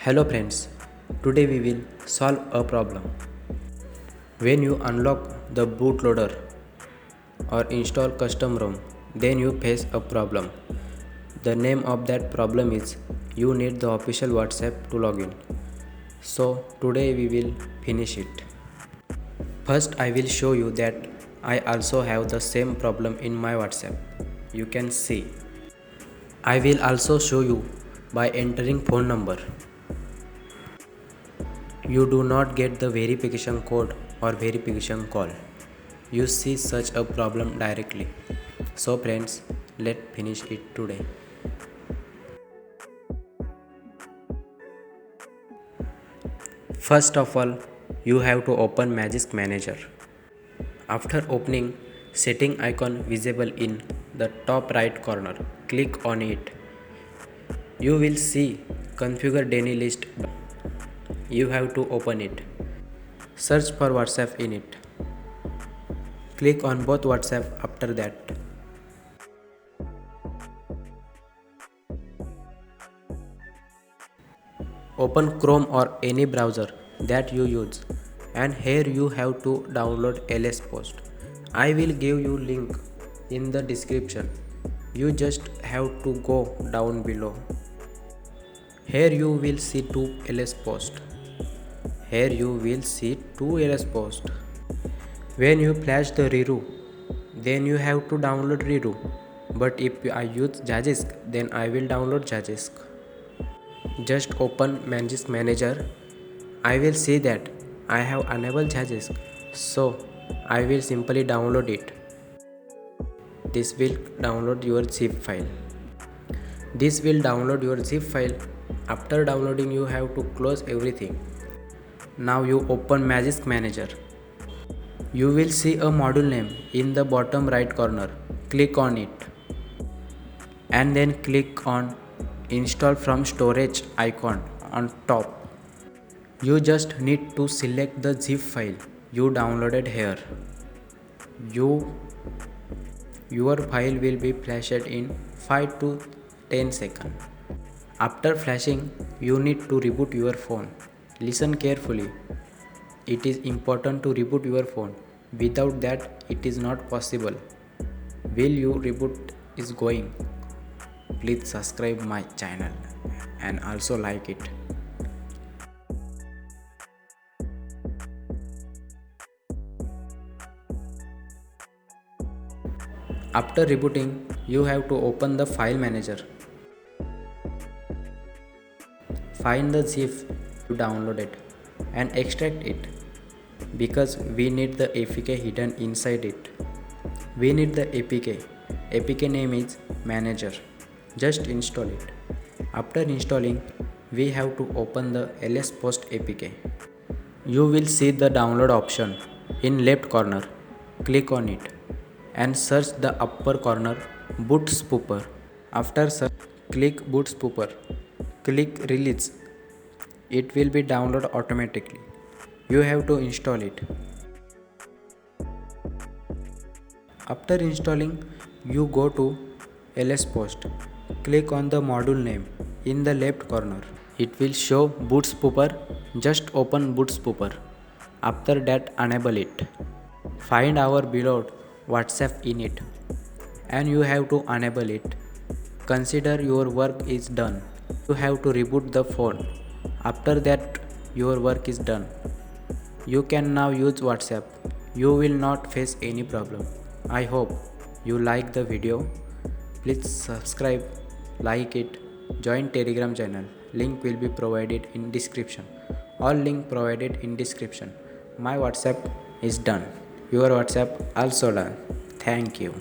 Hello friends, today we will solve a problem. When you unlock the bootloader or install custom ROM, then you face a problem. The name of that problem is you need the official WhatsApp to log in. So today we will finish it. First I will show you that I also have the same problem in my WhatsApp. You can see. I will also show you by entering phone number. You do not get the verification code or verification call. You see such a problem directly. So friends, let's finish it today. First of all, you have to open Magisk Manager. After opening, setting icon visible in the top right corner. Click on it. You will see configure daily list. You have to open it. Search for WhatsApp in it. Click on both WhatsApp after that. Open Chrome or any browser that you use, and here you have to download lsposed. I will give you link in the description. You just have to go down below. Here you will see two lsposed. Here you will see two lsposed. When you flash the redo, then you have to download redo. But if I use magisk, then I will download magisk. Just open Magisk Manager. I will see that I have enabled magisk, so I will simply download it. This will download your zip file. This will download your zip file. After downloading, you have to close everything. Now you open Magisk Manager. You will see a module name in the bottom right corner. Click on it and then click on install from storage icon on top. You just need to select the zip file you downloaded here. Your file will be flashed in 5 to 10 seconds. After flashing, you need to reboot your phone. Listen carefully. It is important to reboot your phone. Without that, it is not possible. Will you reboot is going? Please subscribe my channel and also like it. After rebooting, you have to open the file manager. Find the zip you downloaded and extract it, because we need the APK hidden inside it. We need the APK. APK name is manager. Just install it. After installing, we have to open the lsposed APK. You will see the download option in left corner. Click on it and search the upper corner boot spoofer. After search, click boot spoofer. Click release. It will be downloaded automatically. You have to install it. After installing, you go to lsposed. Click on the module name in the left corner. It will show boot spoofer. Just open boot spoofer. After that, enable it. Find our below WhatsApp in it, and you have to enable it. Consider your work is done. You have to reboot the phone. After that, your work is done. You can now use WhatsApp. You will not face any problem. I hope you like the video. Please subscribe, like it, join Telegram channel. Link will be provided in description. All link provided in description. My WhatsApp is done. Your WhatsApp also done. Thank you.